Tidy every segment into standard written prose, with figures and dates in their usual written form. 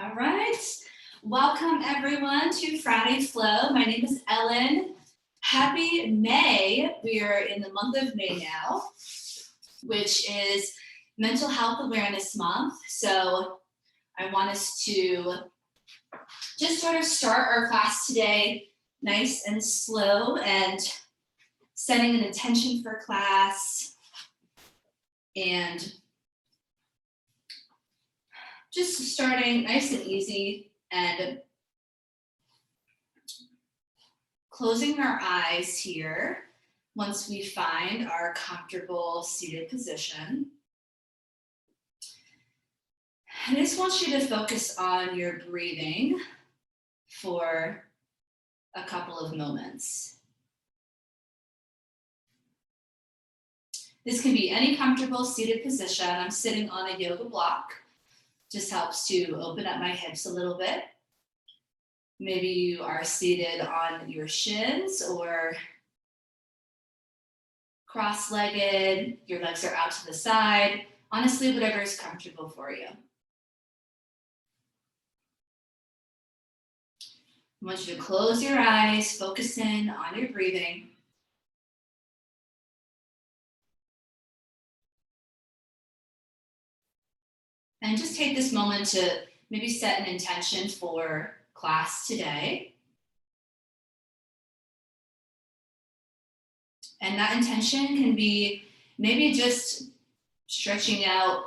All right. Welcome everyone to Friday Flow. My name is Ellen. Happy May. We are in the month of May now, which is Mental Health Awareness Month. So I want us to just sort of start our class today nice and slow and setting an intention for class and just starting nice and easy and closing our eyes here once we find our comfortable seated position. And I just want you to focus on your breathing for a couple of moments. This can be any comfortable seated position. I'm sitting on a yoga block. Just helps to open up my hips a little bit. Maybe you are seated on your shins or cross-legged, your legs are out to the side. Honestly, whatever is comfortable for you. I want you to close your eyes, focus in on your breathing. And just take this moment to maybe set an intention for class today. And that intention can be maybe just stretching out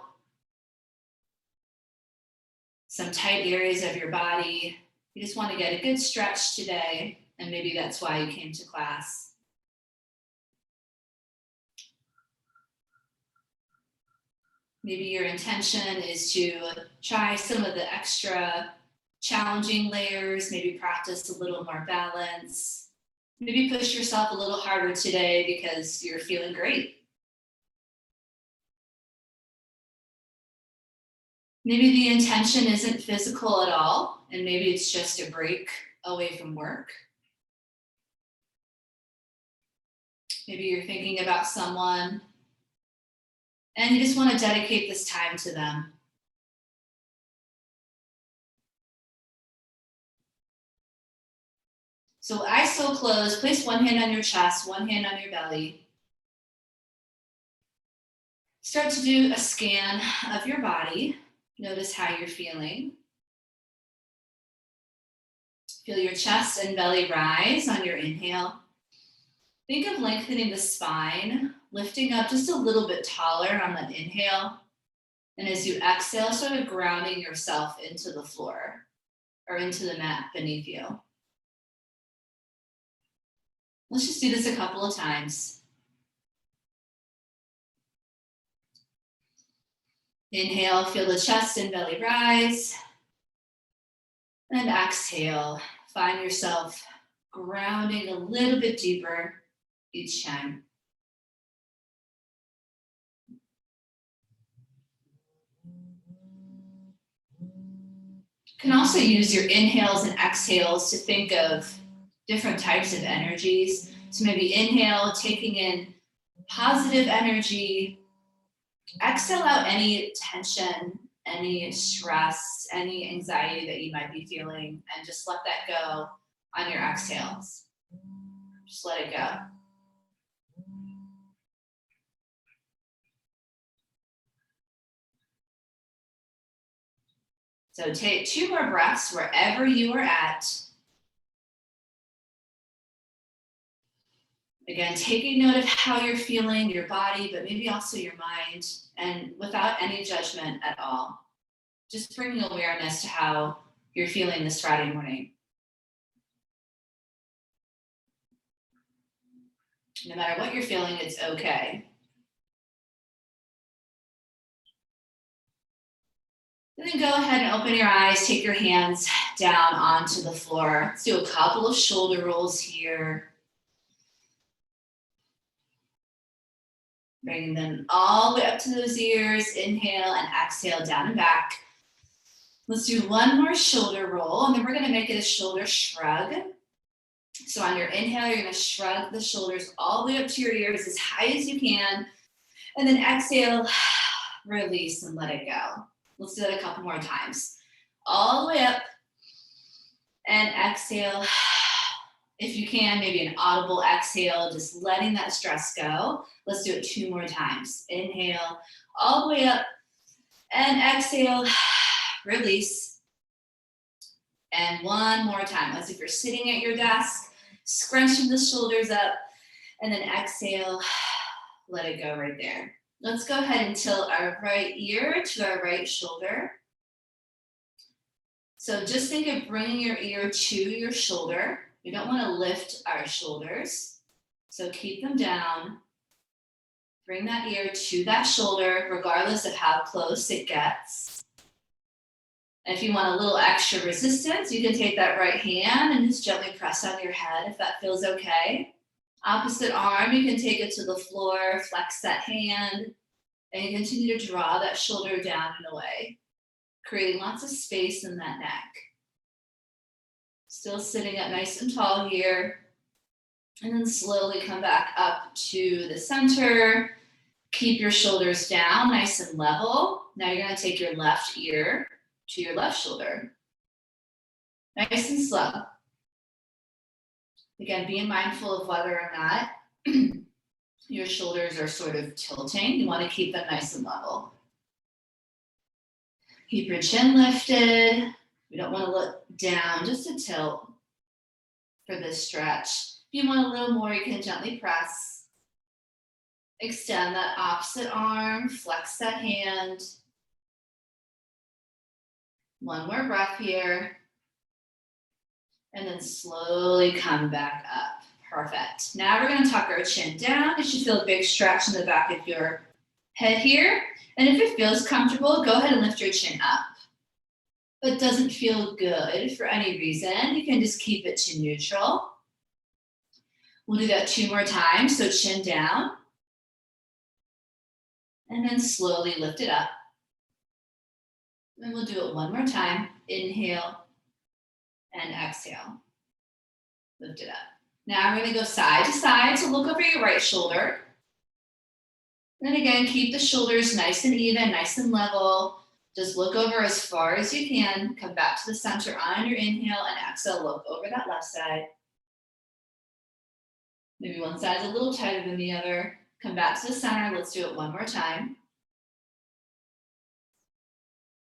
some tight areas of your body. You just want to get a good stretch today, and maybe that's why you came to class. Maybe your intention is to try some of the extra challenging layers, maybe practice a little more balance. Maybe push yourself a little harder today because you're feeling great. Maybe the intention isn't physical at all, and maybe it's just a break away from work. Maybe you're thinking about someone and you just want to dedicate this time to them. So eyes still closed, place one hand on your chest, one hand on your belly. Start to do a scan of your body. Notice how you're feeling. Feel your chest and belly rise on your inhale. Think of lengthening the spine, lifting up just a little bit taller on that inhale. And as you exhale, sort of grounding yourself into the floor or into the mat beneath you. Let's just do this a couple of times. Inhale, feel the chest and belly rise. And exhale, find yourself grounding a little bit deeper each time. You can also use your inhales and exhales to think of different types of energies. So maybe inhale, taking in positive energy. Exhale out any tension, any stress, any anxiety that you might be feeling, and just let that go on your exhales. Just let it go. So take 2 more breaths wherever you are at. Again, taking note of how you're feeling, your body, but maybe also your mind, and without any judgment at all. Just bringing awareness to how you're feeling this Friday morning. No matter what you're feeling, it's okay. And then go ahead and open your eyes, take your hands down onto the floor. Let's do a couple of shoulder rolls here. Bring them all the way up to those ears. Inhale and exhale, down and back. Let's do one more shoulder roll, and then we're going to make it a shoulder shrug. So on your inhale, you're going to shrug the shoulders all the way up to your ears as high as you can. And then exhale, release and let it go. Let's do that a couple more times. all the way up. And exhale. If you can, maybe an audible exhale, just letting that stress go. Let's do it 2 more times. Inhale, all the way up. And exhale, release. And 1 more time. As if you're sitting at your desk, scrunching the shoulders up. And then exhale, let it go right there. Let's go ahead and tilt our right ear to our right shoulder. So just think of bringing your ear to your shoulder. We don't want to lift our shoulders. So keep them down. Bring that ear to that shoulder, regardless of how close it gets. And if you want a little extra resistance, you can take that right hand and just gently press on your head if that feels okay. Opposite arm, you can take it to the floor, flex that hand, and you continue to draw that shoulder down and away, creating lots of space in that neck. Still sitting up nice and tall here. And then slowly come back up to the center. Keep your shoulders down, nice and level. Now you're going to take your left ear to your left shoulder. Nice and slow. Again, being mindful of whether or not your shoulders are sort of tilting. You want to keep them nice and level. Keep your chin lifted. You don't want to look down, just a tilt for this stretch. If you want a little more, you can gently press. Extend that opposite arm, flex that hand. 1 more breath here. And then slowly come back up. Perfect. Now we're going to tuck our chin down. You should feel a big stretch in the back of your head here. And if it feels comfortable, go ahead and lift your chin up. But doesn't feel good for any reason, you can just keep it to neutral. We'll do that 2 more times. So chin down. And then slowly lift it up. And we'll do it 1 more time. Inhale and exhale. Lift it up. Now we're going to go side to side. So look over your right shoulder. And then again, keep the shoulders nice and even, nice and level. Just look over as far as you can. Come back to the center on your inhale and exhale. Look over that left side. Maybe one side's a little tighter than the other. Come back to the center. Let's do it 1 more time.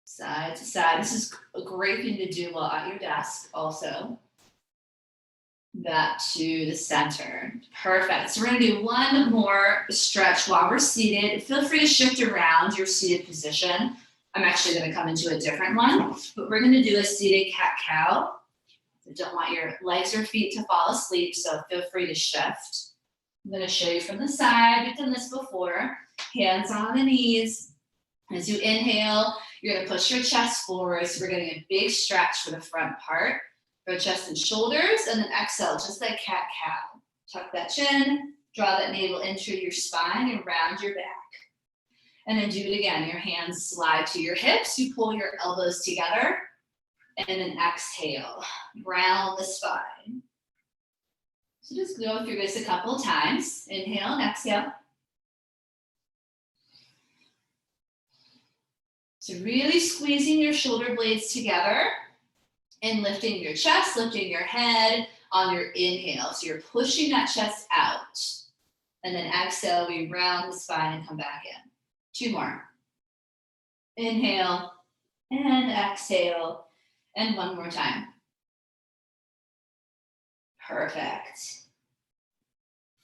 Side to side. This is a great thing to do while at your desk also. Back to the center. Perfect. So we're going to do 1 more stretch while we're seated. Feel free to shift around your seated position. I'm actually going to come into a different one, but we're going to do a seated cat-cow. You don't want your legs or feet to fall asleep, so feel free to shift. I'm going to show you from the side. We've done this before. Hands on the knees. As you inhale, you're going to push your chest forward. So we're getting a big stretch for the front part, for chest and shoulders, and then exhale, just like cat-cow. Tuck that chin, draw that navel into your spine and round your back. And then do it again. Your hands slide to your hips. You pull your elbows together. And then exhale. Round the spine. So just go through this a couple of times. Inhale and exhale. So really squeezing your shoulder blades together and lifting your chest, lifting your head on your inhale. So you're pushing that chest out. And then exhale, we round the spine and come back in. 2 more. Inhale and exhale. And 1 more time. Perfect.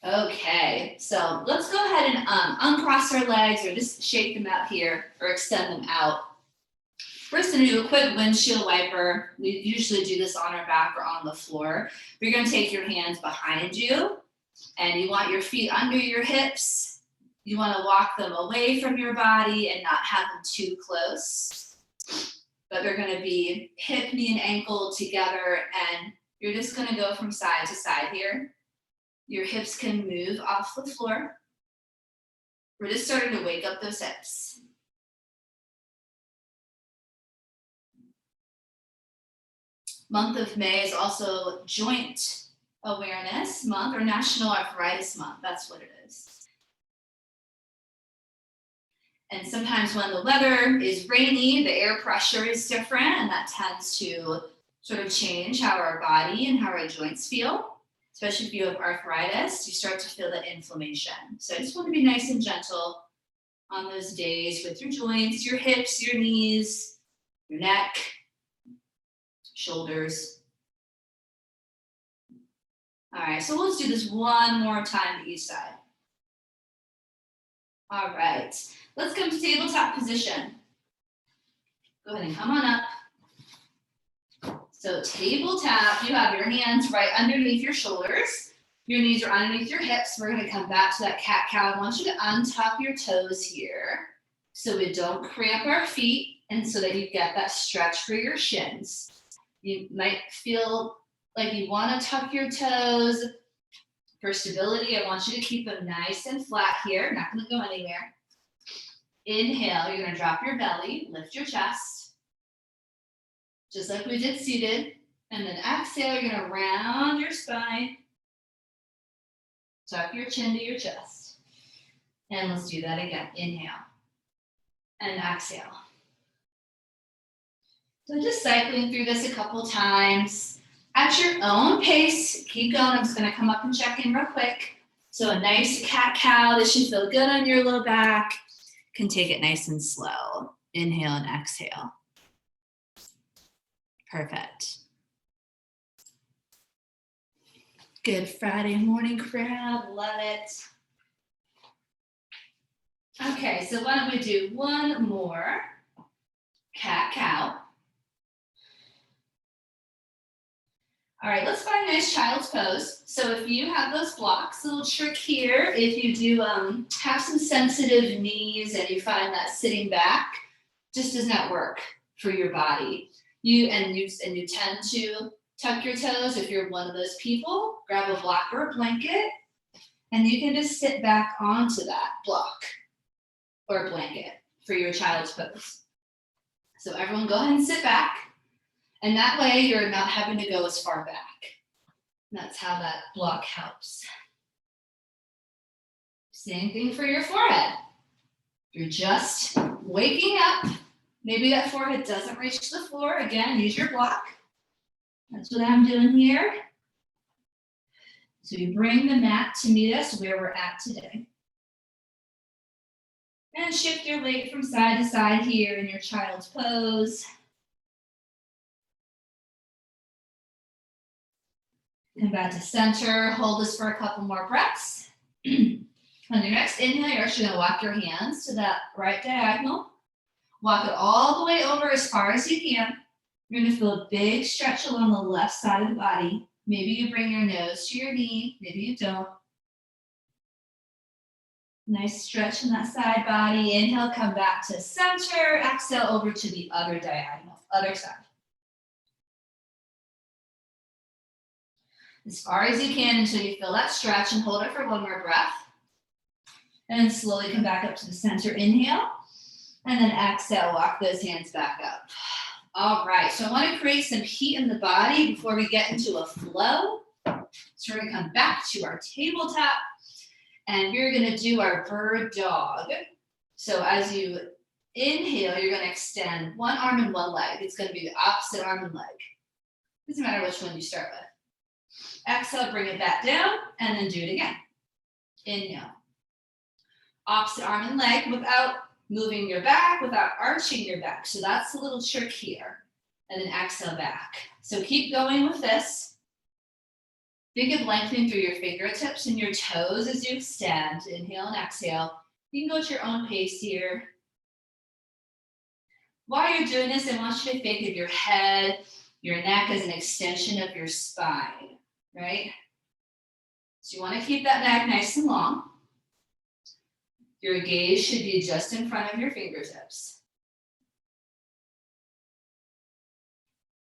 Okay, so let's go ahead and uncross our legs or just shake them out here or extend them out. First, going to do a quick windshield wiper. We usually do this on our back or on the floor. You're going to take your hands behind you and you want your feet under your hips. You want to walk them away from your body and not have them too close. But they're going to be hip, knee, and ankle together. And you're just going to go from side to side here. Your hips can move off the floor. We're just starting to wake up those hips. Month of May is also Joint Awareness Month or National Arthritis Month. That's what it is. And sometimes when the weather is rainy, the air pressure is different, and that tends to sort of change how our body and how our joints feel. Especially if you have arthritis, you start to feel that inflammation. So I just want to be nice and gentle on those days with your joints, your hips, your knees, your neck, shoulders. All right, so let's do this one more time to each side. All right, let's come to tabletop position. Go ahead and come on up. So table tap, you have your hands right underneath your shoulders. Your knees are underneath your hips. We're gonna come back to that cat-cow. I want you to untuck your toes here so we don't cramp our feet and so that you get that stretch for your shins. You might feel like you wanna tuck your toes. For stability, I want you to keep them nice and flat here, not gonna go anywhere. Inhale, you're gonna drop your belly, lift your chest, just like we did seated. And then exhale, you're gonna round your spine, tuck your chin to your chest. And let's do that again. Inhale and exhale. So just cycling through this a couple times. At your own pace, keep going. I'm just gonna come up and check in real quick. So a nice cat-cow, this should feel good on your low back. Can take it nice and slow. Inhale and exhale. Perfect. Good Friday morning crab, love it. Okay, so why don't we do one more cat-cow. All right, let's find a nice child's pose. So if you have those blocks, a little trick here, if you do have some sensitive knees and you find that sitting back just does not work for your body. You tend to tuck your toes. If you're one of those people, grab a block or a blanket, and you can just sit back onto that block or blanket for your child's pose. So everyone go ahead and sit back. And that way you're not having to go as far back. That's how that block helps. Same thing for your forehead. You're just waking up. Maybe that forehead doesn't reach the floor. Again, use your block. That's what I'm doing here. So you bring the mat to meet us where we're at today. And shift your weight from side to side here in your child's pose. Come back to center, hold this for a couple more breaths. On your next inhale, you're actually gonna walk your hands to that right diagonal. Walk it all the way over as far as you can. You're gonna feel a big stretch along the left side of the body. Maybe you bring your nose to your knee, maybe you don't. Nice stretch in that side body. Inhale, come back to center. Exhale over to the other diagonal, other side. As far as you can until you feel that stretch, and hold it for one more breath. And then slowly come back up to the center, inhale. And then exhale, walk those hands back up. All right, so I want to create some heat in the body before we get into a flow. So we're gonna come back to our tabletop and we're gonna do our bird dog. So as you inhale, you're gonna extend one arm and one leg. It's gonna be the opposite arm and leg. Doesn't matter which one you start with. Exhale, bring it back down, and then do it again. Inhale. Opposite arm and leg without moving your back, without arching your back. So that's a little trick here. And then exhale back. So keep going with this. Think of lengthening through your fingertips and your toes as you extend. Inhale and exhale. You can go at your own pace here. While you're doing this, I want you to think of your head, your neck as an extension of your spine. Right? So you want to keep that neck nice and long. Your gaze should be just in front of your fingertips.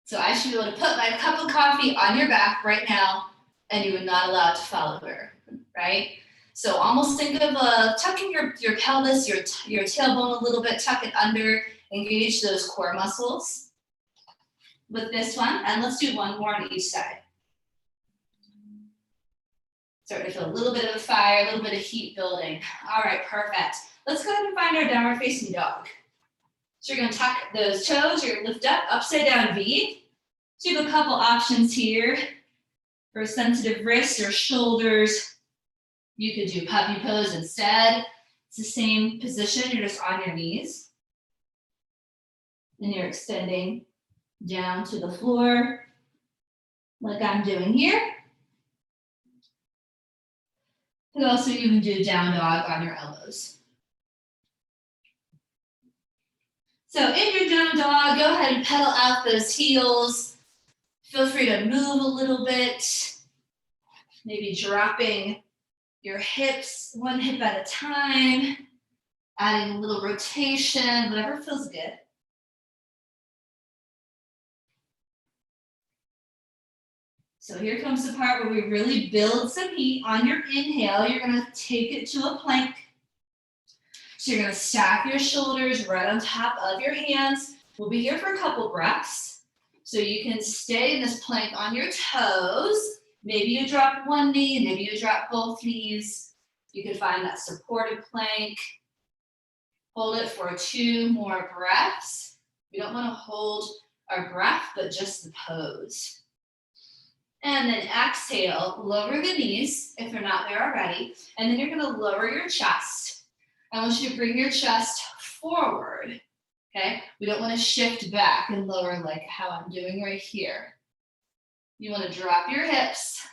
So I should be able to put my cup of coffee on your back right now, and you would not allow it to fall over, right? So almost think of tucking your pelvis, your tailbone a little bit, tuck it under, engage those core muscles with this one, and let's do one more on each side. Starting to feel a little bit of a fire, a little bit of heat building. All right, perfect. let's go ahead and find our downward facing dog. So you're gonna tuck those toes, you're gonna lift up, upside down V. So you have a couple options here for sensitive wrists or shoulders. You could do puppy pose instead. It's the same position, you're just on your knees. And you're extending down to the floor, like I'm doing here. You could also even do down dog on your elbows. So in your down dog, go ahead and pedal out those heels. Feel free to move a little bit, maybe dropping your hips one hip at a time, adding a little rotation, whatever feels good. So here comes the part where we really build some heat. On your inhale, you're gonna take it to a plank. So you're gonna stack your shoulders right on top of your hands. We'll be here for a couple breaths. So you can stay in this plank on your toes. Maybe you drop one knee, maybe you drop both knees. You can find that supported plank. Hold it for 2 more breaths. We don't wanna hold our breath, but just the pose. And then exhale, lower the knees if they're not there already. And then you're gonna lower your chest. I want you to bring your chest forward, okay? We don't wanna shift back and lower like how I'm doing right here. You wanna drop your hips.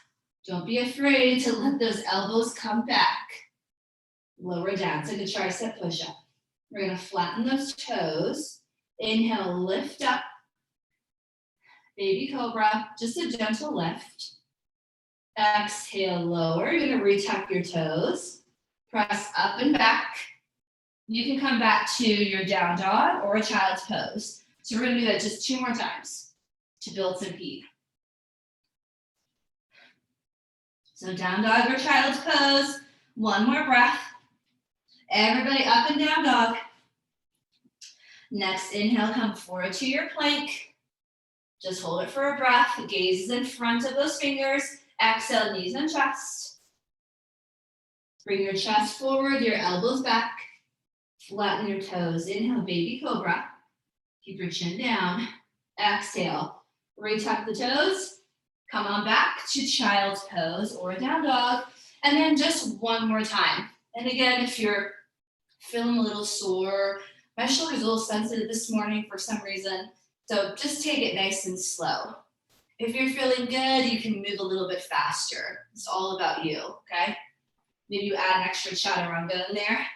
Don't be afraid to let those elbows come back. Lower down, it's like a tricep push-up. We're gonna flatten those toes. Inhale, lift up. Baby cobra, just a gentle lift. Exhale, lower. You're gonna retuck your toes. Press up and back. You can come back to your down dog or a child's pose. So we're gonna do that just 2 more times to build some heat. So down dog or child's pose. 1 more breath. Everybody up and down dog. Next inhale, come forward to your plank. Just hold it for a breath. Gaze is in front of those fingers. Exhale, knees and chest. Bring your chest forward, your elbows back. Flatten your toes. Inhale, baby cobra. Keep your chin down. Exhale, retuck the toes. Come on back to child's pose or a down dog. And then just 1 more time. And again, if you're feeling a little sore, my shoulder's a little sensitive this morning for some reason. So just take it nice and slow. If you're feeling good, you can move a little bit faster. It's all about you, okay? Maybe you add an extra chaturanga in there.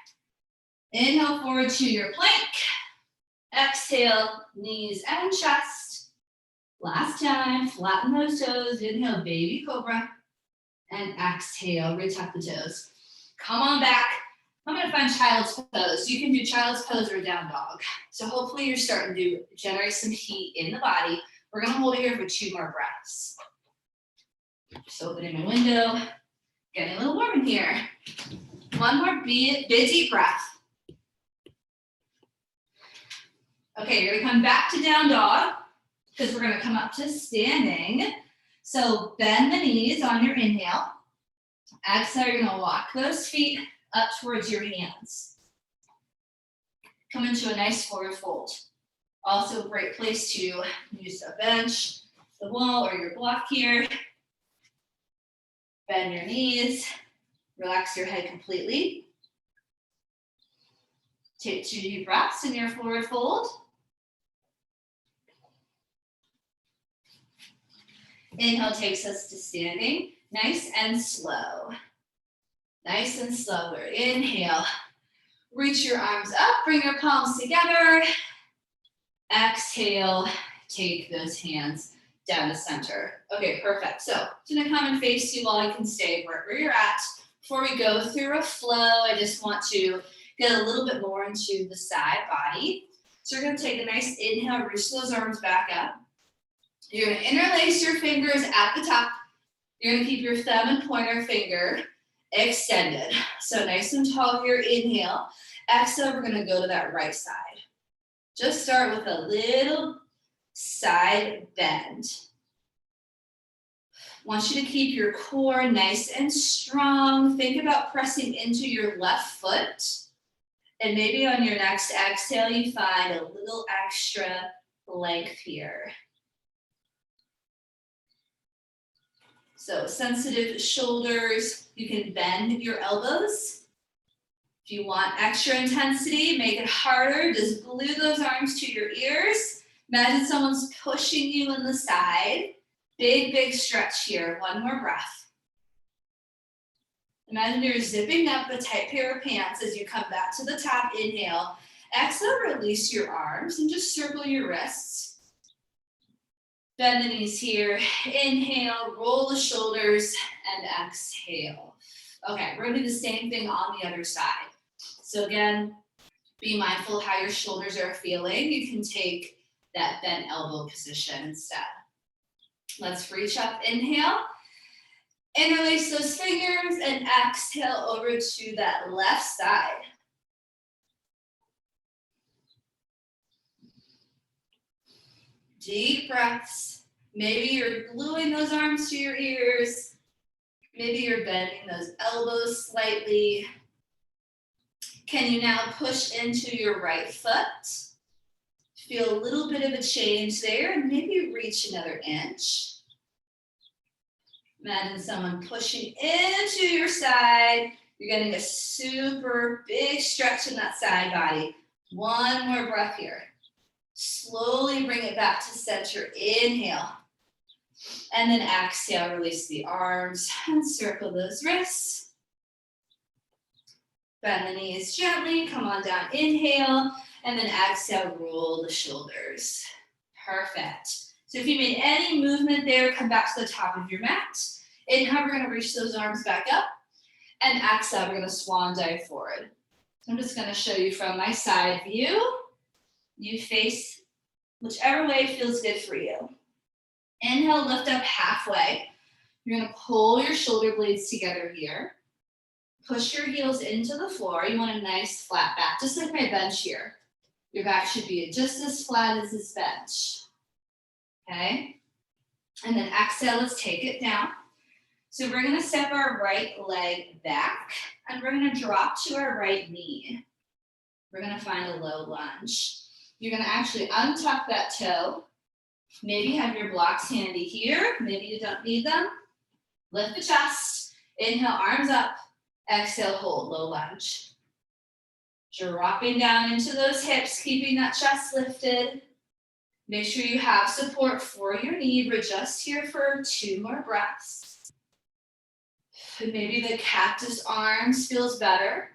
Inhale forward to your plank. Exhale, knees and chest. Last time, flatten those toes. Inhale, baby cobra. And exhale, retuck the toes. Come on back. I'm gonna find child's pose. You can do child's pose or down dog. So hopefully you're starting to generate some heat in the body. We're gonna hold it here for 2 more breaths. Just opening my window, getting a little warm in here. 1 more big deep breath. Okay, you're gonna come back to down dog because we're gonna come up to standing. So bend the knees on your inhale. Exhale, you're gonna walk those feet up towards your hands. Come into a nice forward fold. Also a great place to use a bench, the wall, or your block here. Bend your knees, relax your head completely. Take 2 deep breaths in your forward fold. Inhale takes us to standing, nice and slow. Nice and slower. Inhale. Reach your arms up, bring your palms together. Exhale, take those hands down the center. Okay, perfect. So I'm gonna come and face you while I can stay wherever you're at. Before we go through a flow, I just want to get a little bit more into the side body. So you're gonna take a nice inhale, reach those arms back up. You're gonna interlace your fingers at the top. You're gonna keep your thumb and pointer finger extended. So nice and tall here, inhale. Exhale, we're gonna go to that right side. Just start with a little side bend. Want you to keep your core nice and strong. Think about pressing into your left foot And maybe on your next exhale, you find a little extra length here. So sensitive shoulders, you can bend your elbows. If you want extra intensity, make it harder. Just glue those arms to your ears. Imagine someone's pushing you in the side. Big, big stretch here. One more breath. Imagine you're zipping up a tight pair of pants as you come back to the top. Inhale. Exhale, release your arms and just circle your wrists. Bend the knees here. Inhale, roll the shoulders, and exhale. Okay, we're gonna do the same thing on the other side. So again, be mindful of how your shoulders are feeling. You can take that bent elbow position instead. Let's reach up, inhale. Interlace those fingers and exhale over to that left side. Deep breaths. Maybe you're gluing those arms to your ears. Maybe you're bending those elbows slightly. Can you now push into your right foot? Feel a little bit of a change there, and maybe reach another inch. Imagine someone pushing into your side. You're getting a super big stretch in that side body. One more breath here. Slowly bring it back to center. Inhale. And then exhale, release the arms and circle those wrists. Bend the knees gently, come on down, inhale, and then exhale, roll the shoulders. Perfect. So if you made any movement there, come back to the top of your mat. Inhale, we're gonna reach those arms back up. And exhale, we're gonna swan dive forward. I'm just gonna show you from my side view. You face whichever way feels good for you. Inhale, lift up halfway. You're gonna pull your shoulder blades together here. Push your heels into the floor. You want a nice flat back, just like my bench here. Your back should be just as flat as this bench. Okay? And then exhale, let's take it down. So we're gonna step our right leg back and we're gonna drop to our right knee. We're gonna find a low lunge. You're gonna actually untuck that toe. Maybe have your blocks handy here. Maybe you don't need them. Lift the chest. Inhale, arms up. Exhale, hold, low lunge. Dropping down into those hips, keeping that chest lifted. Make sure you have support for your knee. We're just here for 2 more breaths. And maybe the cactus arms feels better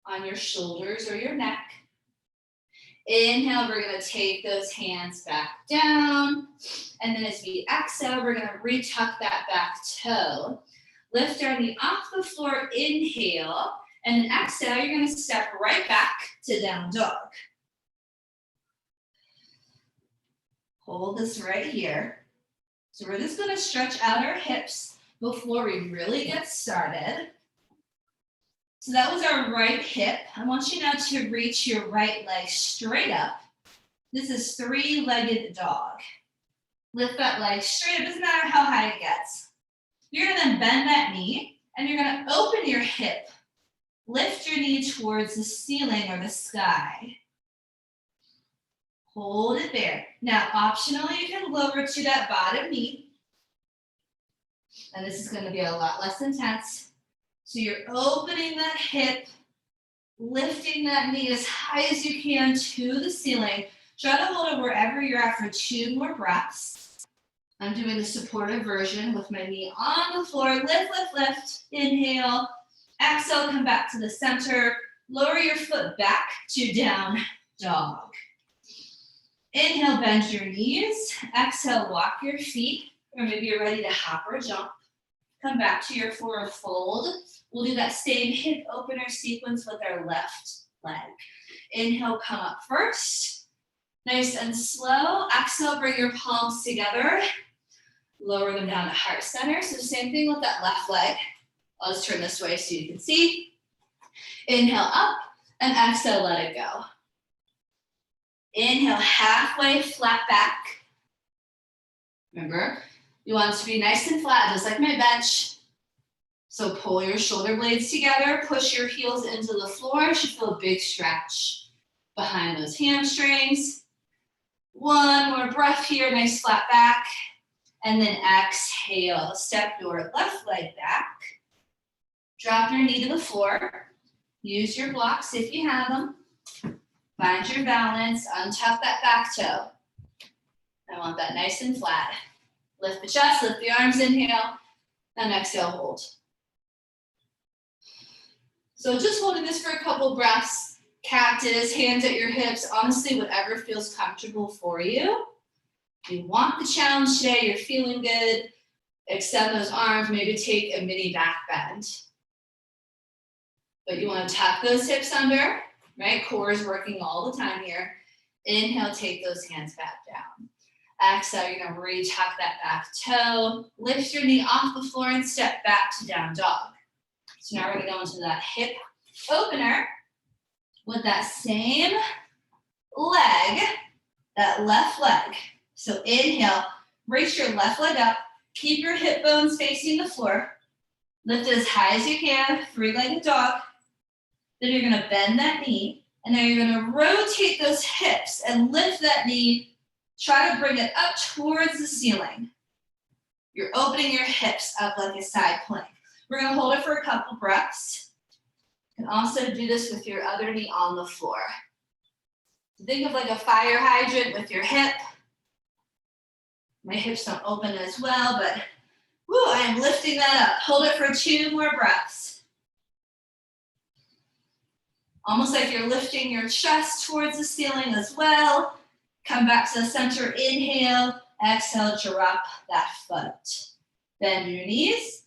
on your shoulders or your neck. Inhale, we're gonna take those hands back down. And then as we exhale, we're gonna retuck that back toe. Lift our knee off the floor, inhale. And then exhale, you're gonna step right back to down dog. Hold this right here. So we're just gonna stretch out our hips before we really get started. So that was our right hip. I want you now to reach your right leg straight up. This is 3-legged dog. Lift that leg straight up, doesn't matter how high it gets. You're gonna then bend that knee and you're gonna open your hip. Lift your knee towards the ceiling or the sky. Hold it there. Now, optionally, you can lower to that bottom knee. And this is gonna be a lot less intense. So you're opening that hip, lifting that knee as high as you can to the ceiling. Try to hold it wherever you're at for 2 more breaths. I'm doing the supportive version with my knee on the floor. Lift, lift, lift. Inhale. Exhale, come back to the center. Lower your foot back to down dog. Inhale, bend your knees. Exhale, walk your feet. Or maybe you're ready to hop or jump. Come back to your forward fold. We'll do that same hip opener sequence with our left leg. Inhale, come up first. Nice and slow. Exhale, bring your palms together. Lower them down to heart center. So same thing with that left leg. I'll just turn this way so you can see. Inhale up and exhale, let it go. Inhale, halfway flat back. Remember, you want it to be nice and flat, just like my bench. So pull your shoulder blades together, push your heels into the floor. You should feel a big stretch behind those hamstrings. One more breath here, nice flat back. And then exhale, step your left leg back. Drop your knee to the floor. Use your blocks if you have them. Find your balance, untuck that back toe. I want that nice and flat. Lift the chest, lift the arms, inhale, and exhale, hold. So just holding this for a couple breaths, cactus, hands at your hips, honestly, whatever feels comfortable for you. If you want the challenge today, you're feeling good, extend those arms, maybe take a mini back bend. But you want to tuck those hips under, right? Core is working all the time here. Inhale, take those hands back down. Exhale, you're gonna re-tuck that back toe, lift your knee off the floor and step back to down dog. So now we're gonna go into that hip opener with that same leg, that left leg. So inhale, reach your left leg up, keep your hip bones facing the floor, lift it as high as you can, three-legged dog. Then you're gonna bend that knee, and now you're gonna rotate those hips and lift that knee. Try to bring it up towards the ceiling. You're opening your hips up like a side plank. We're gonna hold it for a couple breaths. You can also do this with your other knee on the floor. Think of like a fire hydrant with your hip. My hips don't open as well, but woo, I am lifting that up. Hold it for 2 more breaths. Almost like you're lifting your chest towards the ceiling as well. Come back to the center, inhale, exhale, drop that foot. Bend your knees,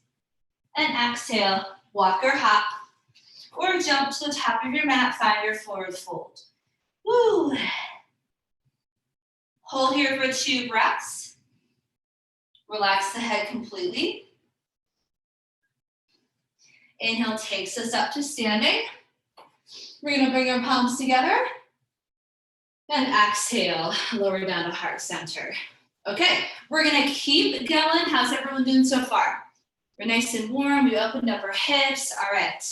and exhale, walk or hop, or jump to the top of your mat, find your forward fold. Woo! Hold here for 2 breaths. Relax the head completely. Inhale takes us up to standing. We're gonna bring our palms together. And exhale, lower down to heart center. Okay, we're gonna keep going. How's everyone doing so far? We're nice and warm, we opened up our hips. All right,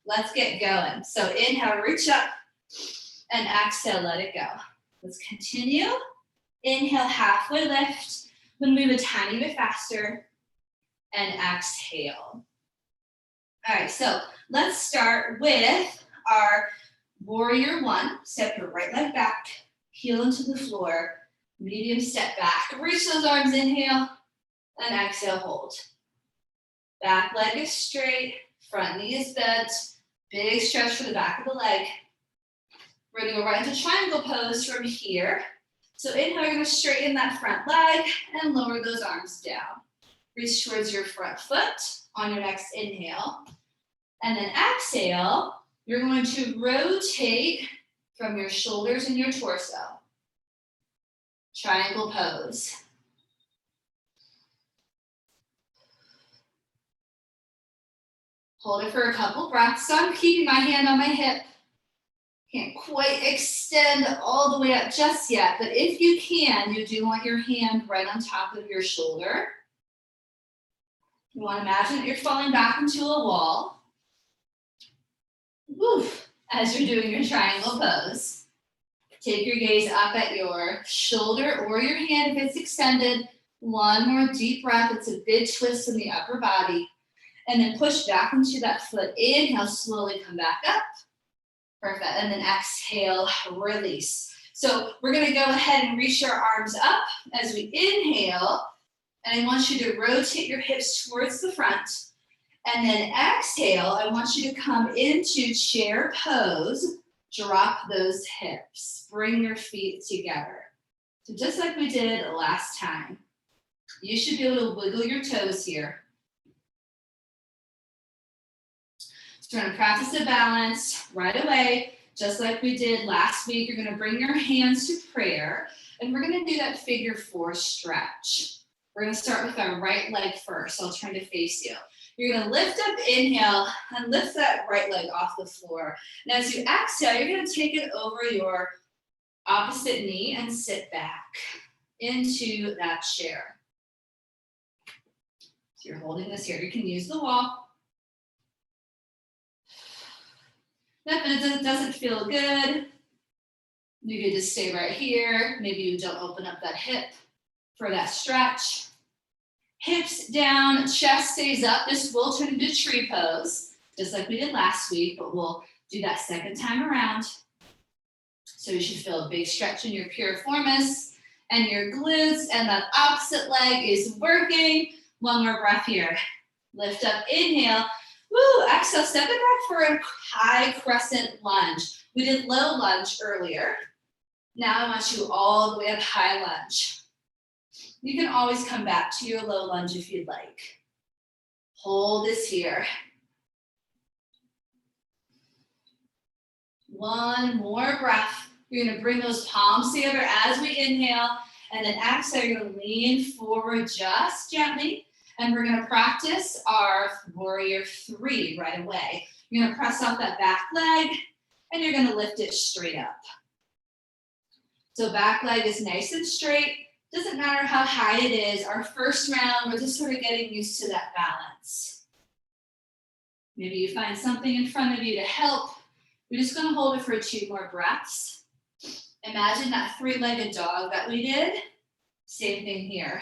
let's get going. So inhale, reach up, and exhale, let it go. Let's continue. Inhale, halfway lift. We'll move a tiny bit faster, and exhale. All right, so let's start with our warrior 1. Step your right leg back, heel into the floor, medium step back. Reach those arms, inhale, and exhale, hold. Back leg is straight, front knee is bent, big stretch for the back of the leg. We're gonna go right into triangle pose from here. So inhale, you're gonna straighten that front leg and lower those arms down. Reach towards your front foot on your next inhale. And then exhale, you're going to rotate from your shoulders and your torso. Triangle pose. Hold it for a couple breaths. So I'm keeping my hand on my hip. Can't quite extend all the way up just yet, but if you can, you do want your hand right on top of your shoulder. You want to imagine that you're falling back into a wall. Woof, as you're doing your triangle pose. Take your gaze up at your shoulder or your hand if it's extended. One more deep breath. It's a big twist in the upper body. And then push back into that foot. Inhale, slowly come back up. Perfect. And then exhale, release. So we're going to go ahead and reach our arms up as we inhale. And I want you to rotate your hips towards the front. And then exhale, I want you to come into chair pose. Drop those hips. Bring your feet together. So just like we did last time, you should be able to wiggle your toes here. So we're going to practice the balance right away, just like we did last week. You're going to bring your hands to prayer, and we're going to do that figure 4 stretch. We're going to start with our right leg first. I'll turn to face you. You're going to lift up, inhale, and lift that right leg off the floor. And as you exhale, you're going to take it over your opposite knee and sit back into that chair. So you're holding this here. You can use the wall. If it doesn't feel good, you can just stay right here. Maybe you don't open up that hip for that stretch. Hips down, chest stays up. This will turn into tree pose, just like we did last week, but we'll do that second time around. So you should feel a big stretch in your piriformis and your glutes, and that opposite leg is working. One more breath here. Lift up, inhale. Woo, exhale, step it back for a high crescent lunge. We did low lunge earlier. Now I want you all the way up high lunge. You can always come back to your low lunge if you'd like. Hold this here. One more breath. You're gonna bring those palms together as we inhale, and then exhale, you're gonna lean forward just gently, and we're gonna practice our warrior 3 right away. You're gonna press off that back leg, and you're gonna lift it straight up. So back leg is nice and straight. Doesn't matter how high it is. Our first round, we're just sort of getting used to that balance. Maybe you find something in front of you to help. We're just gonna hold it for 2 more breaths. Imagine that 3-legged dog that we did. Same thing here.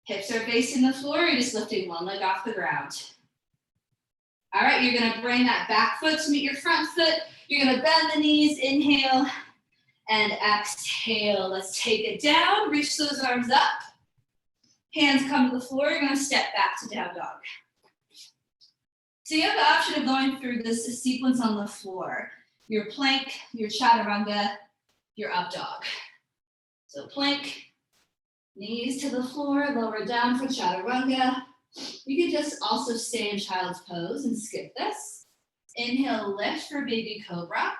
Hips are facing the floor, you're just lifting one leg off the ground. All right, you're gonna bring that back foot to meet your front foot. You're gonna bend the knees, inhale, and exhale. Let's take it down, reach those arms up. Hands come to the floor, you're gonna step back to down dog. So you have the option of going through this sequence on the floor. Your plank, your chaturanga, your up dog. So plank, knees to the floor, lower down for chaturanga. You can just also stay in child's pose and skip this. Inhale, lift for baby cobra.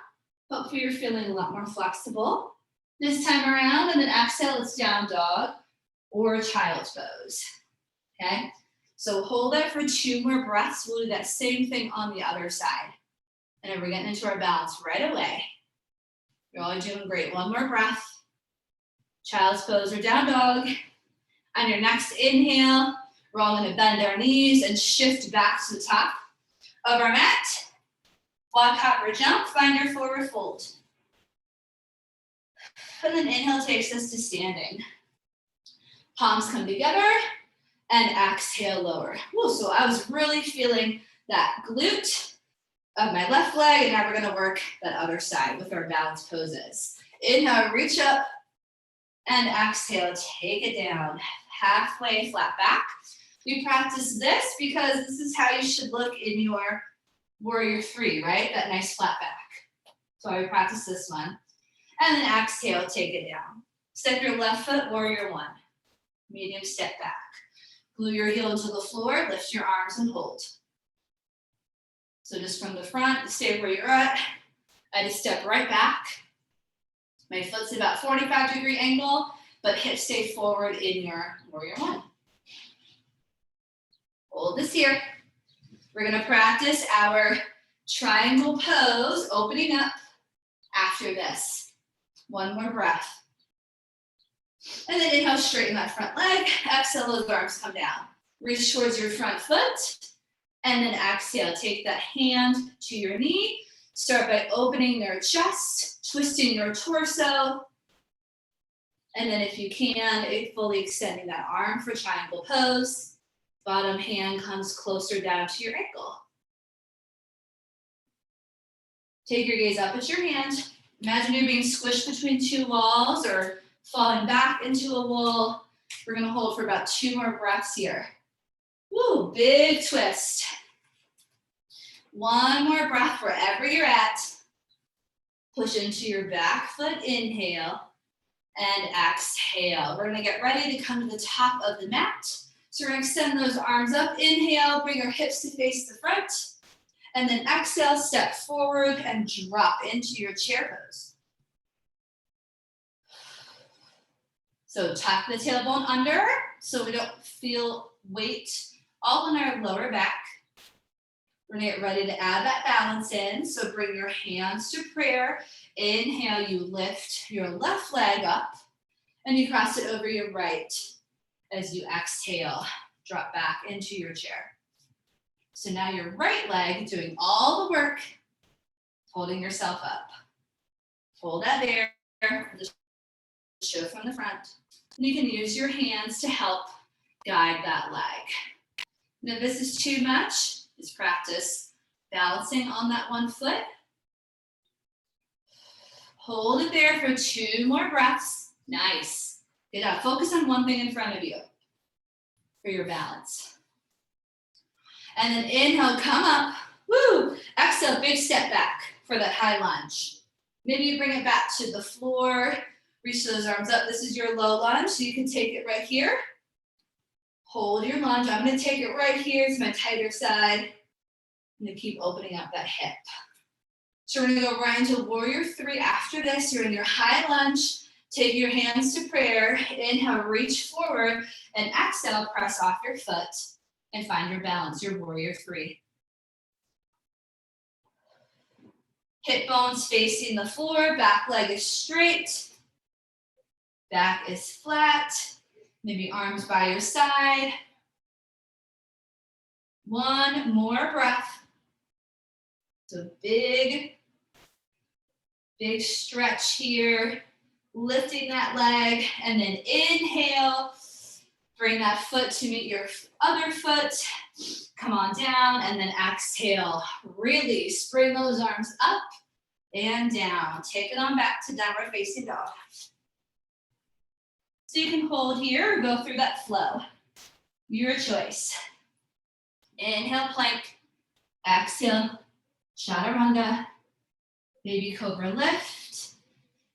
Hopefully you're feeling a lot more flexible this time around, and then exhale, it's down dog or child's pose, okay? So hold that for 2 more breaths. We'll do that same thing on the other side. And then we're getting into our balance right away. You're all doing great. 1 more breath. Child's pose or down dog. On your next inhale, we're all gonna bend our knees and shift back to the top of our mat. Walk, hop, or jump, find your forward fold. And then inhale takes us to standing. Palms come together and exhale, lower. Whoa, so I was really feeling that glute of my left leg, and now we're gonna work that other side with our balance poses. Inhale, reach up, and exhale, take it down. Halfway flat back. We practice this because this is how you should look in your warrior 3, right? That nice flat back. So I practice this one. And then exhale, take it down. Step your left foot, warrior 1. Medium step back. Glue your heel into the floor, lift your arms and hold. So just from the front, stay where you're at. I just step right back. My foot's about 45-degree angle, but hips stay forward in your warrior 1. Hold this here. We're gonna practice our triangle pose, opening up after this. 1 more breath. And then inhale, straighten that front leg. Exhale, those arms come down. Reach towards your front foot. And then exhale, take that hand to your knee. Start by opening your chest, twisting your torso. And then if you can, fully extending that arm for triangle pose. Bottom hand comes closer down to your ankle. Take your gaze up at your hand. Imagine you're being squished between 2 walls or falling back into a wall. We're gonna hold for about 2 more breaths here. Woo, big twist. 1 more breath wherever you're at. Push into your back foot, inhale, and exhale. We're gonna get ready to come to the top of the mat. So we're gonna extend those arms up. Inhale, bring our hips to face the front. And then exhale, step forward and drop into your chair pose. So tuck the tailbone under so we don't feel weight all in our lower back. We're gonna get ready to add that balance in. So bring your hands to prayer. Inhale, you lift your left leg up and you cross it over your right. As you exhale, drop back into your chair. So now your right leg doing all the work holding yourself up. Hold that there, just show from the front. And you can use your hands to help guide that leg. And if this is too much, just practice balancing on that one foot. Hold it there for 2 more breaths. Nice. Good job. Focus on one thing in front of you for your balance. And then inhale, come up. Woo! Exhale, big step back for that high lunge. Maybe you bring it back to the floor. Reach those arms up. This is your low lunge, so you can take it right here. Hold your lunge. I'm going to take it right here. It's my tighter side. I'm going to keep opening up that hip. So we're going to go right into warrior 3 after this. You're in your high lunge. Take your hands to prayer. Inhale, reach forward. And exhale, press off your foot and find your balance, your warrior 3. Hip bones facing the floor. Back leg is straight. Back is flat. Maybe arms by your side. 1 more breath. So big stretch here. Lifting that leg, and then inhale. Bring that foot to meet your other foot. Come on down, and then exhale. Release. Bring those arms up and down. Take it on back to downward facing dog. So you can hold here or go through that flow. Your choice. Inhale, plank. Exhale, chaturanga. Baby cobra lift.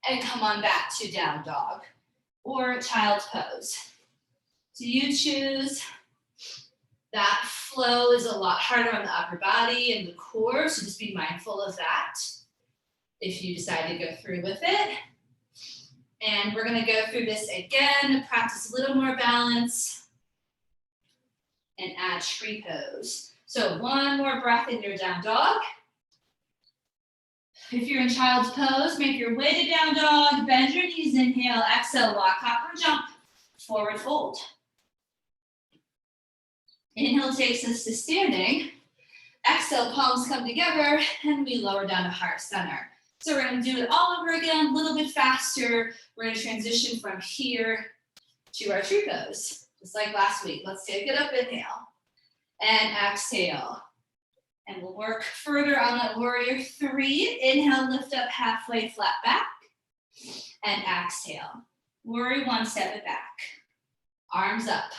And come on back to down dog or child's pose. So you choose. That flow is a lot harder on the upper body and the core, so just be mindful of that if you decide to go through with it. And we're going to go through this again, practice a little more balance, and add tree pose. So 1 more breath in your down dog. If you're in child's pose, make your way to down dog, bend your knees, inhale, exhale, walk, hop, or jump, forward fold. Inhale takes us to standing. Exhale, palms come together, and we lower down to heart center. So we're going to do it all over again, a little bit faster. We're going to transition from here to our tree pose, just like last week. Let's take it up, inhale, and exhale. And we'll work further on that warrior 3. Inhale, lift up halfway, flat back. And exhale. Warrior 1, step it back. Arms up.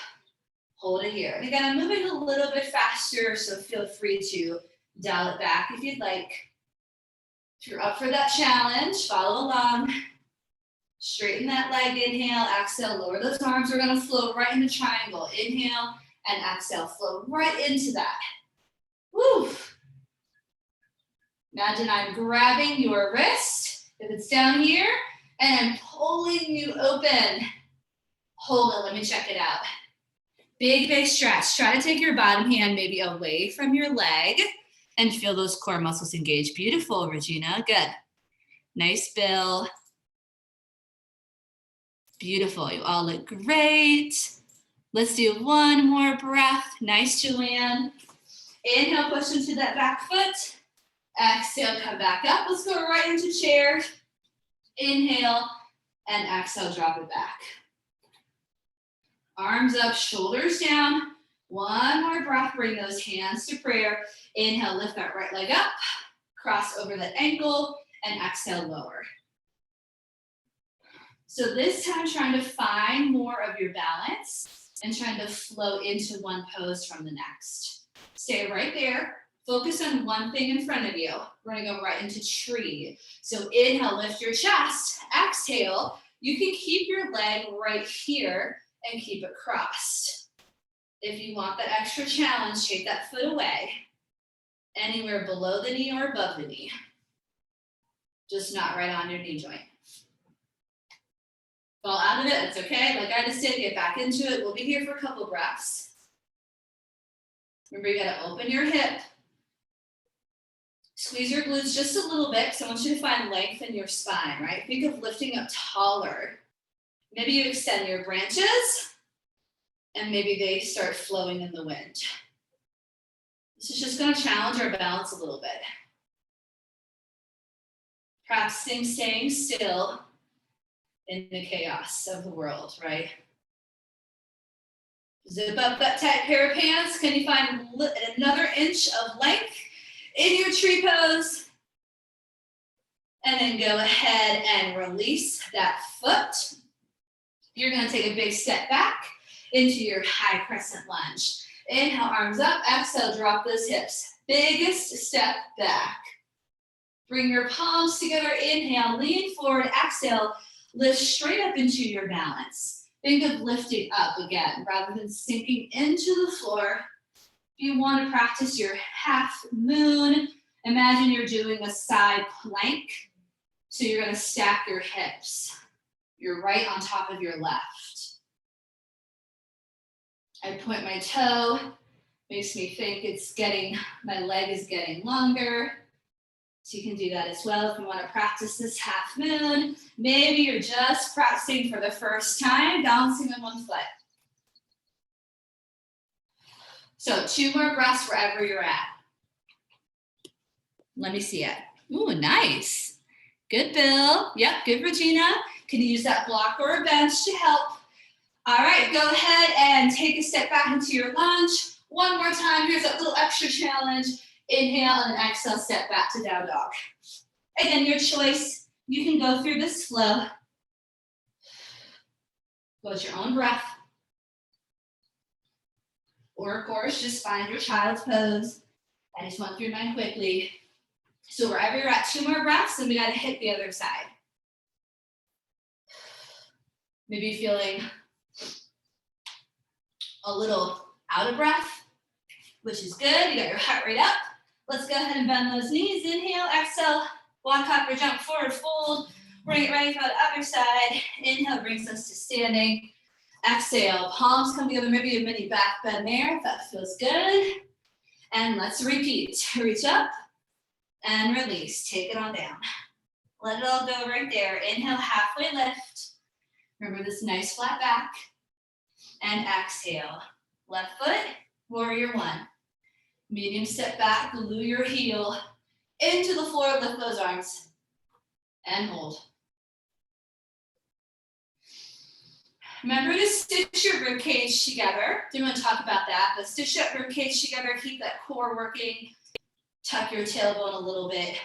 Hold it here. And again, I'm moving a little bit faster, so feel free to dial it back if you'd like. If you're up for that challenge, follow along. Straighten that leg, inhale, exhale, lower those arms. We're going to flow right into triangle. Inhale and exhale, flow right into that. Woo. Imagine I'm grabbing your wrist, if it's down here, and I'm pulling you open. Hold it, let me check it out. Big stretch. Try to take your bottom hand maybe away from your leg and feel those core muscles engage. Beautiful, Regina, good. Nice, Bill. Beautiful, you all look great. Let's do 1 more breath. Nice, Joanne. Inhale, push into that back foot. Exhale, come back up. Let's go right into chair. Inhale, and exhale, drop it back. Arms up, shoulders down. 1 more breath, bring those hands to prayer. Inhale, lift that right leg up. Cross over that ankle, and exhale, lower. So this time, trying to find more of your balance and trying to flow into one pose from the next. Stay right there. Focus on one thing in front of you. We're going to go right into tree. So inhale, lift your chest. Exhale, you can keep your leg right here and keep it crossed. If you want that extra challenge, take that foot away. Anywhere below the knee or above the knee. Just not right on your knee joint. Fall out of it, it's okay. Like I just did, get back into it. We'll be here for a couple breaths. Remember, you gotta open your hip. Squeeze your glutes just a little bit, because I want you to find length in your spine, right? Think of lifting up taller. Maybe you extend your branches, and maybe they start flowing in the wind. This is just gonna challenge our balance a little bit. Practicing staying still in the chaos of the world, right? Zip up that tight pair of pants. Can you find another inch of length in your tree pose? And then go ahead and release that foot. You're gonna take a big step back into your high crescent lunge. Inhale, arms up, exhale, drop those hips. Biggest step back. Bring your palms together, inhale, lean forward, exhale, lift straight up into your balance. Think of lifting up again, rather than sinking into the floor. If you want to practice your half moon, imagine you're doing a side plank. So you're gonna stack your hips. You're right on top of your left. I point my toe, makes me think my leg is getting longer. So you can do that as well if you want to practice this half moon. Maybe you're just practicing for the first time, balancing on one foot. So 2 more breaths wherever you're at. Let me see it. Ooh, nice. Good, Bill. Yep, good, Regina. Can you use that block or a bench to help? All right, go ahead and take a step back into your lunge. One more time, here's that little extra challenge. Inhale and then exhale, step back to down dog. Again, your choice. You can go through this flow. Go at your own breath. Or of course, just find your child's pose. I just went through mine quickly. So wherever you're at, 2 more breaths, and we gotta hit the other side. Maybe feeling a little out of breath, which is good. You got your heart rate up. Let's go ahead and bend those knees. Inhale, exhale, walk, hop, or jump forward, fold. Bring it ready for the other side. Inhale brings us to standing. Exhale, palms come together, maybe a mini back bend there if that feels good. And let's repeat. Reach up. And release, take it on down. Let it all go right there. Inhale, halfway lift. Remember this nice flat back. And exhale. Left foot, warrior 1. Medium step back, glue your heel into the floor, lift those arms. And hold. Remember to stitch your rib cage together. Didn't want to talk about that, but stitch that rib cage together, keep that core working. Tuck your tailbone a little bit.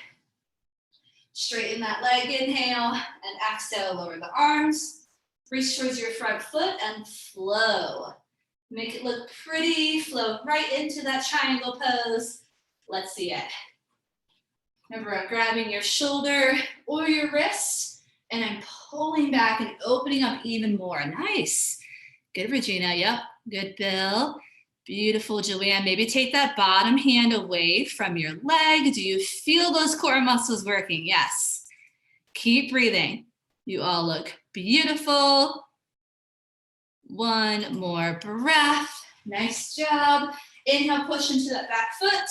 Straighten that leg, inhale, and exhale, lower the arms. Reach towards your front foot and flow. Make it look pretty, flow right into that triangle pose. Let's see it. Remember, I'm grabbing your shoulder or your wrist, and I'm pulling back and opening up even more. Nice. Good, Regina. Yep. Good, Bill. Beautiful, Joanne. Maybe take that bottom hand away from your leg. Do you feel those core muscles working? Yes. Keep breathing. You all look beautiful. 1 more breath. Nice job. Inhale, push into that back foot.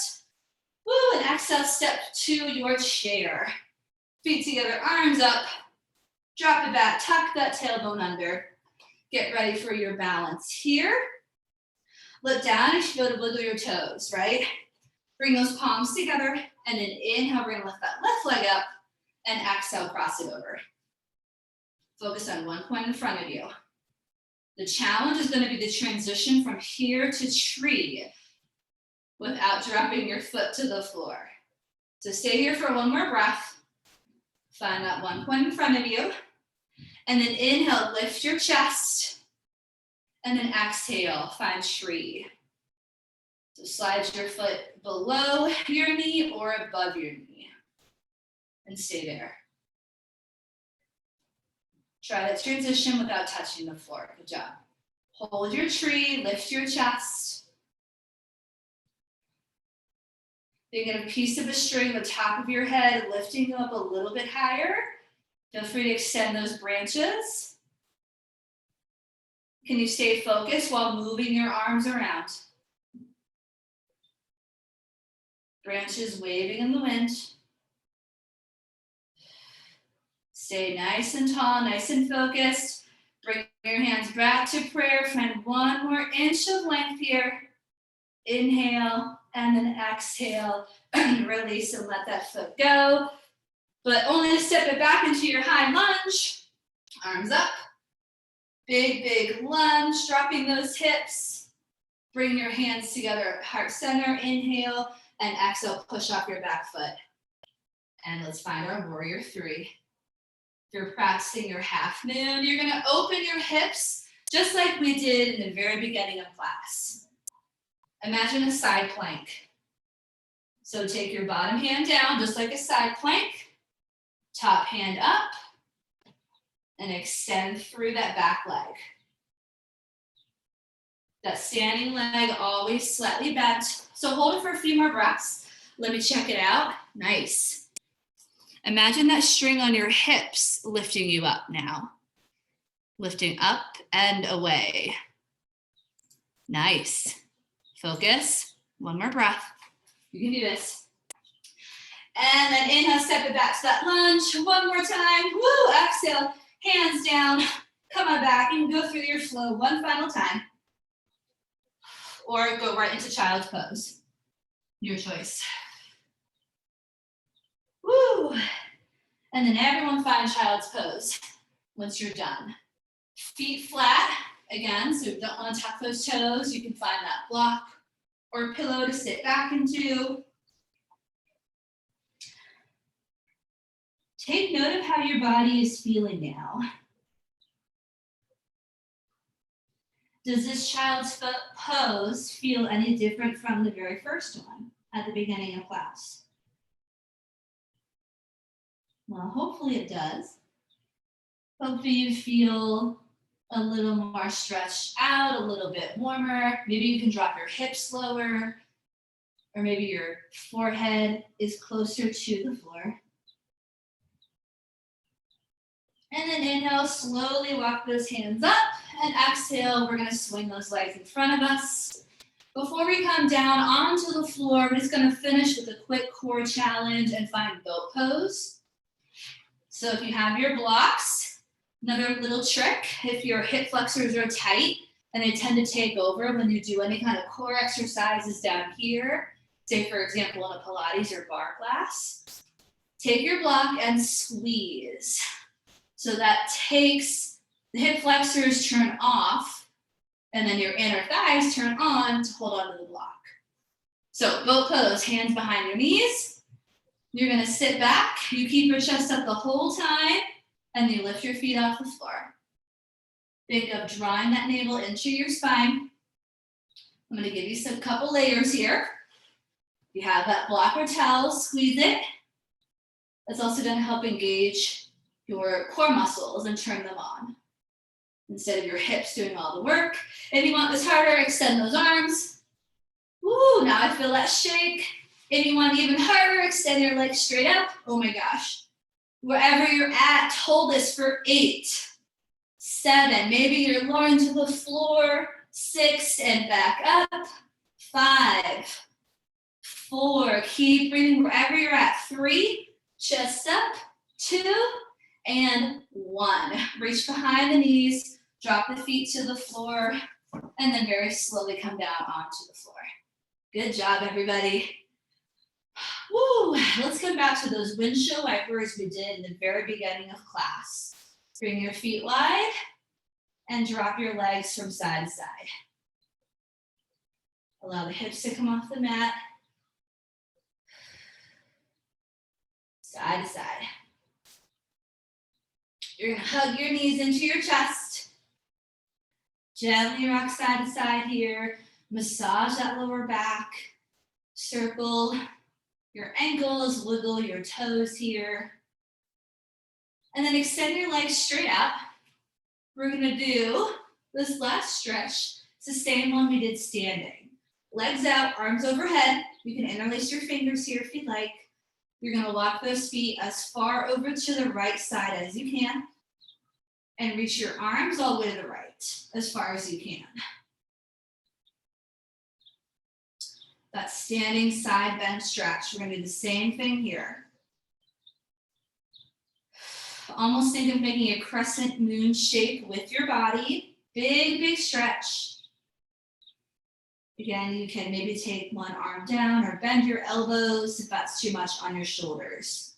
Woo, and exhale, step to your chair. Feet together, arms up. Drop it back, tuck that tailbone under. Get ready for your balance here. Look down, you should be able to wiggle your toes, right? Bring those palms together, and then inhale, we're gonna lift that left leg up, and exhale, cross it over. Focus on one point in front of you. The challenge is gonna be the transition from here to tree without dropping your foot to the floor. So stay here for 1 more breath. Find that one point in front of you, and then inhale, lift your chest. And then exhale, find tree. So slide your foot below your knee or above your knee. And stay there. Try that transition without touching the floor. Good job. Hold your tree, lift your chest. Think of a piece of a string, the top of your head, lifting you up a little bit higher. Feel free to extend those branches. Can you stay focused while moving your arms around? Branches waving in the wind. Stay nice and tall, nice and focused. Bring your hands back to prayer. Find 1 more inch of length here. Inhale and then exhale. Release and let that foot go. but only to step it back into your high lunge. Arms up. Big, big lunge, dropping those hips. Bring your hands together at heart center. Inhale and exhale, push off your back foot. And let's find our warrior three. If you're practicing your half moon, you're gonna open your hips just like we did in the very beginning of class. Imagine a side plank. So take your bottom hand down just like a side plank, top hand up, and extend through that back leg. That standing leg always slightly bent. So hold it for a few more breaths. Let me check it out. Nice. Imagine that string on your hips lifting you up now. Lifting up and away. Nice. Focus. One more breath. You can do this. And then inhale, step it back to that lunge. One more time. Woo, exhale, hands down. Come on back. You can go through your flow one final time. Or go right into child's pose. Your choice. Woo. And then everyone find child's pose once you're done. Feet flat, again, so if you don't want to tuck those toes, you can find that block or pillow to sit back into. Take note of how your body is feeling now. Does this child's pose feel any different from the very first one at the beginning of class? Well, hopefully it does. Hopefully you feel a little more stretched out, a little bit warmer. Maybe you can drop your hips lower, or maybe your forehead is closer to the floor. And then inhale, slowly walk those hands up, and exhale, we're gonna swing those legs in front of us. Before we come down onto the floor, we're just gonna finish with a quick core challenge and find goat pose. So if you have your blocks, another little trick, if your hip flexors are tight and they tend to take over when you do any kind of core exercises down here, say for example in a Pilates or bar class, take your block and squeeze. So that takes the hip flexors turn off and then your inner thighs turn on to hold onto the block. So goat pose, hands behind your knees. You're gonna sit back, you keep your chest up the whole time, and you lift your feet off the floor. Think of drawing that navel into your spine. I'm gonna give you a couple layers here. You have that block or towel, squeeze it. That's also gonna help engage your core muscles and turn them on, instead of your hips doing all the work. If you want this harder, extend those arms. Woo, now I feel that shake. If you want even harder, extend your legs straight up. Oh my gosh. Wherever you're at, hold this for 8, 7, maybe you're lowering to the floor, 6, and back up, 5, 4, keep breathing wherever you're at, 3, chest up, 2, and 1. Reach behind the knees, drop the feet to the floor, and then very slowly come down onto the floor. Good job, everybody. Woo, let's come back to those windshield wipers we did in the very beginning of class. Bring your feet wide and drop your legs from side to side. Allow the hips to come off the mat. Side to side. You're gonna hug your knees into your chest. Gently rock side to side here. Massage that lower back. Circle your ankles, wiggle your toes here. And then extend your legs straight out. We're gonna do this last stretch. It's the same one we did standing. Legs out, arms overhead. You can interlace your fingers here if you'd like. You're gonna walk those feet as far over to the right side as you can. And reach your arms all the way to the right, as far as you can. That standing side bend stretch. We're gonna do the same thing here. Almost think of making a crescent moon shape with your body. Big, big stretch. Again, you can maybe take one arm down or bend your elbows if that's too much on your shoulders.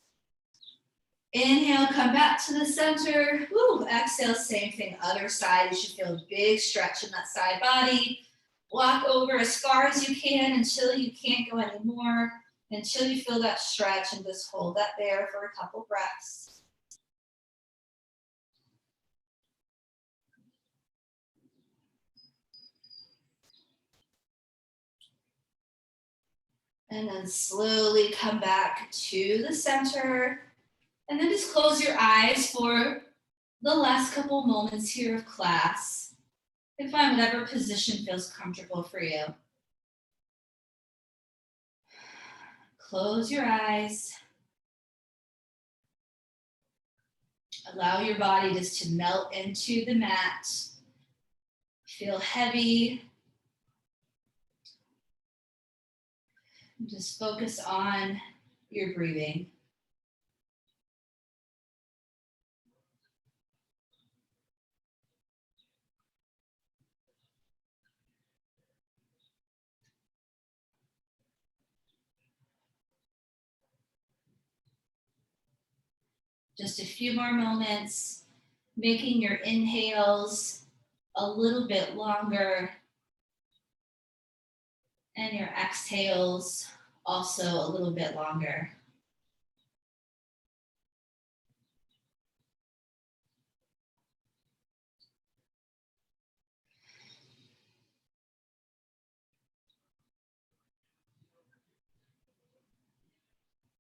Inhale, come back to the center. Woo. Exhale, same thing, other side. You should feel a big stretch in that side body. Walk over as far as you can until you can't go anymore, until you feel that stretch, and just hold that there for a couple breaths. And then slowly come back to the center. And then just close your eyes for the last couple moments here of class. And find whatever position feels comfortable for you. Close your eyes. Allow your body just to melt into the mat. Feel heavy. Just focus on your breathing. Just a few more moments, making your inhales a little bit longer and your exhales also a little bit longer.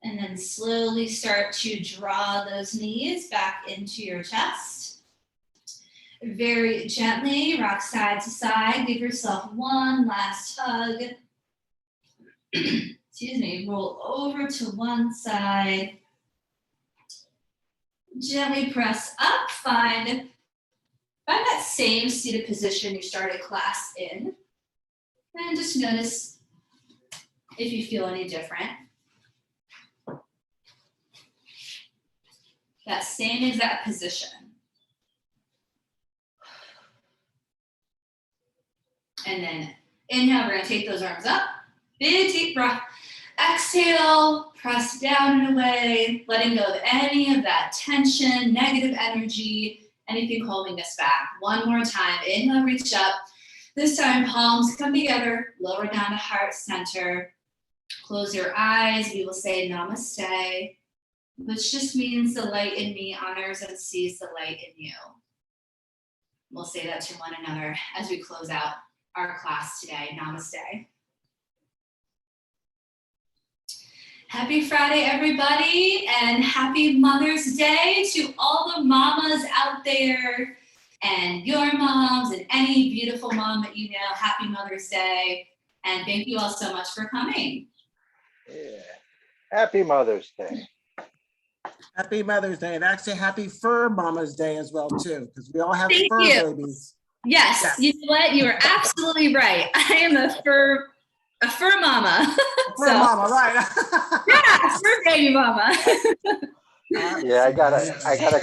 And then slowly start to draw those knees back into your chest. Very gently rock side to side. Give yourself one last hug. Excuse me, roll over to one side. Gently press up, find that same seated position you started class in. And just notice if you feel any different. That same exact position. And then inhale, we're gonna take those arms up. Big deep breath. Exhale, press down and away, letting go of any of that tension, negative energy, anything holding us back. One more time, inhale, reach up. This time, palms come together, lower down to heart center. Close your eyes, we will say namaste, which just means the light in me honors and sees the light in you. We'll say that to one another as we close out our class today. Namaste. Happy Friday, everybody, and happy Mother's Day to all the mamas out there and your moms and any beautiful mom that you know. Happy Mother's Day, and thank you all so much for coming. Yeah. Happy Mother's Day. Happy Mother's Day, and actually happy Fur Mama's Day as well too, because we all have Thank fur you. babies. Yes, you know what? You are absolutely right. I am a fur mama. Fur mama, right? Yeah, fur baby mama. Yeah, I got a